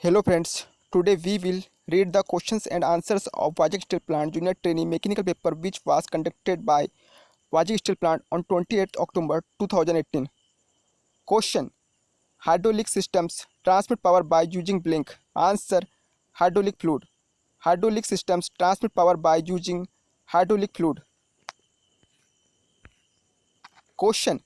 Hello friends, today we will read the questions and answers of Vajik Steel Plant Junior Trainee Mechanical paper which was conducted by Vajik Steel Plant on 28th October 2018. Question: Hydraulic systems transmit power by using blink. Answer: hydraulic fluid. Hydraulic systems transmit power by using hydraulic fluid. Question: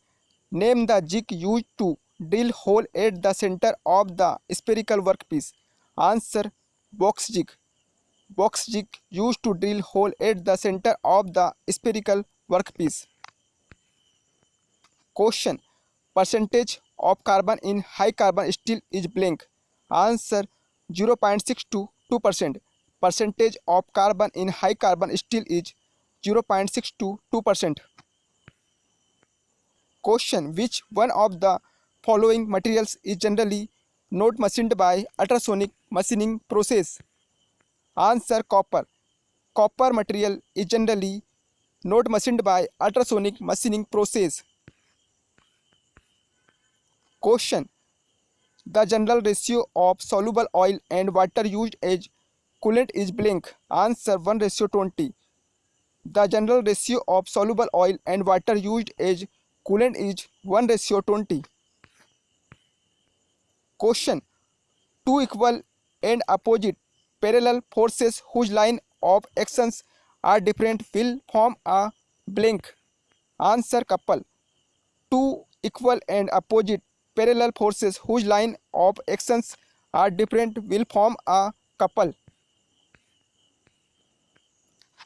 Name the jig used to drill hole at the center of the spherical workpiece. Answer: box jig. Box jig used to drill hole at the center of the spherical workpiece. Question: Percentage of carbon in high carbon steel is blank. Answer: 0.6 to 2%. Percentage of carbon in high carbon steel is 0.6 to 2%. Question: Which one of the following materials is generally not machined by ultrasonic machining process? Answer: copper. Copper material is generally not machined by ultrasonic machining process. Question: The general ratio of soluble oil and water used as coolant is blank. Answer: 1:20. The general ratio of soluble oil and water used as coolant is 1:20. Question: Two equal and opposite parallel forces whose line of actions are different will form a blank. Answer: couple. Two equal and opposite parallel forces whose line of actions are different will form a couple.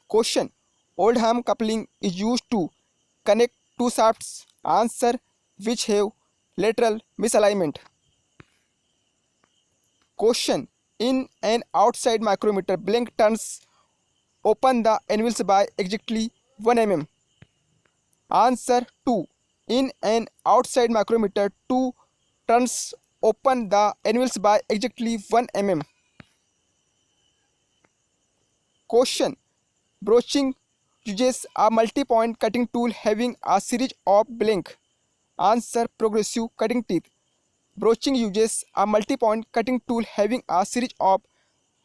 Question: Oldham coupling is used to connect two shafts. Answer: which have lateral misalignment. Question: In an outside micrometer, blank turns open the anvils by exactly 1 mm. Answer: 2. In an outside micrometer, 2 turns open the anvils by exactly 1 mm. Question: Broaching uses a multi-point cutting tool having a series of blank. Answer: progressive cutting teeth. Broaching uses a multi-point cutting tool having a series of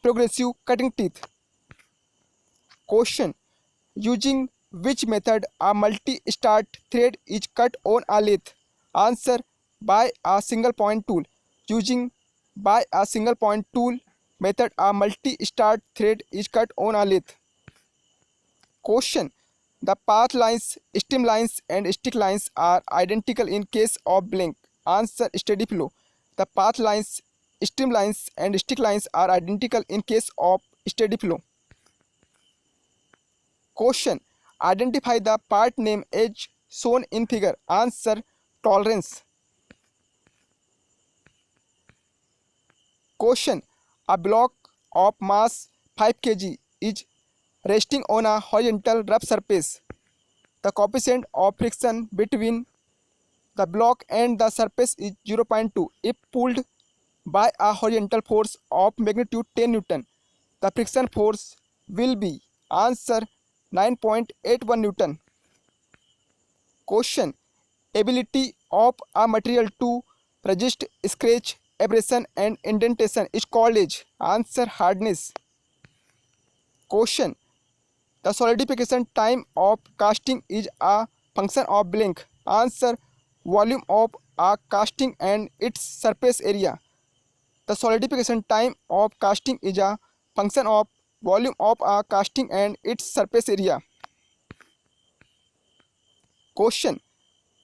progressive cutting teeth. Question: Using which method a multi-start thread is cut on a lathe? Answer: by a single point tool. Using by a single point tool method a multi-start thread is cut on a lathe. Question: The path lines, stem lines and stick lines are identical in case of blank. Answer: steady flow. The path lines, stem lines and stick lines are identical in case of steady flow. Question: Identify the part name as shown in figure. Answer: tolerance. Question: A block of mass 5 kg is resting on a horizontal rough surface. The coefficient of friction between the block and the surface is 0.2. If pulled by a horizontal force of magnitude 10 Newton, the friction force will be. Answer: 9.81 Newton. Question: Ability of a material to resist scratch, abrasion and indentation is called as. Answer: hardness. Question: The solidification time of casting is a function of blank. Answer: volume of a casting and its surface area. The solidification time of casting is a function of volume of a casting and its surface area. Question: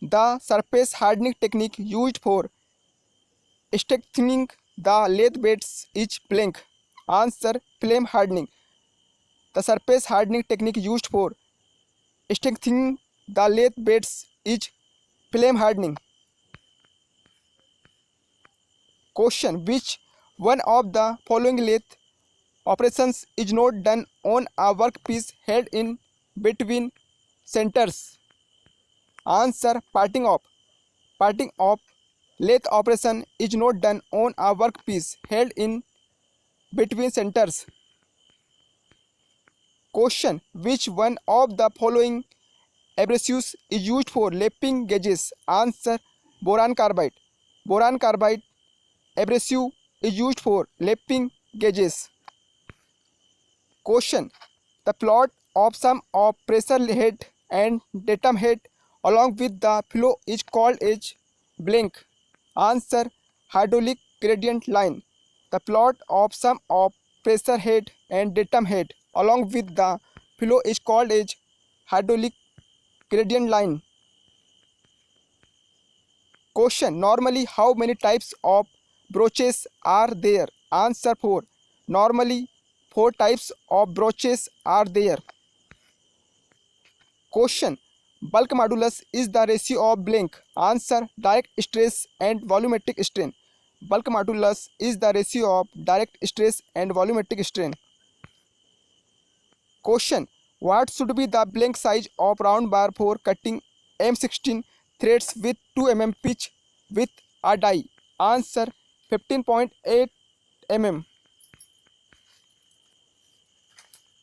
The surface hardening technique used for strengthening the lathe beds is blank. Answer: flame hardening. The surface hardening technique used for strengthening the lathe beds is flame hardening. Question: Which one of the following lathe operations is not done on a workpiece held in between centers? Answer: parting off. Parting off lathe operation is not done on a workpiece held in between centers. Question: Which one of the following abrasives is used for lapping gauges? Answer: boron carbide. Boron carbide abrasive is used for lapping gauges. Question. The plot of sum of pressure head and datum head along with the flow is called as blank. Answer. Hydraulic gradient line. The plot of sum of pressure head and datum head along with the flow is called as hydraulic gradient line. Question. Normally how many types of broaches are there? Answer. 4. Normally 4 types of broaches are there. Question. Bulk modulus is the ratio of blank. Answer. Direct stress and volumetric strain. Bulk modulus is the ratio of direct stress and volumetric strain. Question. What should be the blank size of round bar for cutting M16 threads with 2 mm pitch with a die? Answer. 15.8 mm.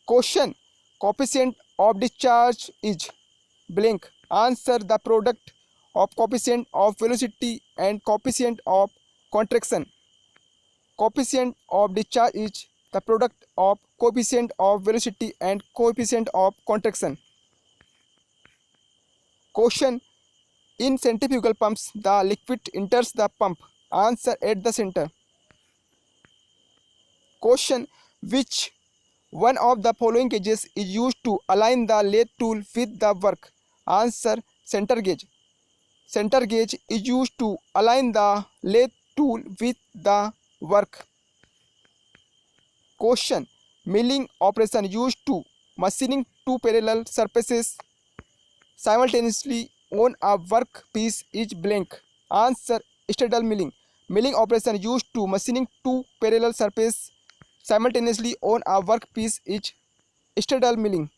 Question. Coefficient of discharge is blank. Answer. The product of coefficient of velocity and coefficient of contraction. Coefficient of discharge is the product of coefficient of velocity and coefficient of contraction. Question. In centrifugal pumps, the liquid enters the pump. Answer. At the center. Question. Which one of the following gauges is used to align the lathe tool with the work? Answer. Center gauge. Center gauge is used to align the lathe tool with the work. Question. Milling operation used to machining two parallel surfaces simultaneously on a workpiece is blank. Answer. Straddle milling. Milling operation used to machining two parallel surfaces simultaneously on a workpiece is straddle milling.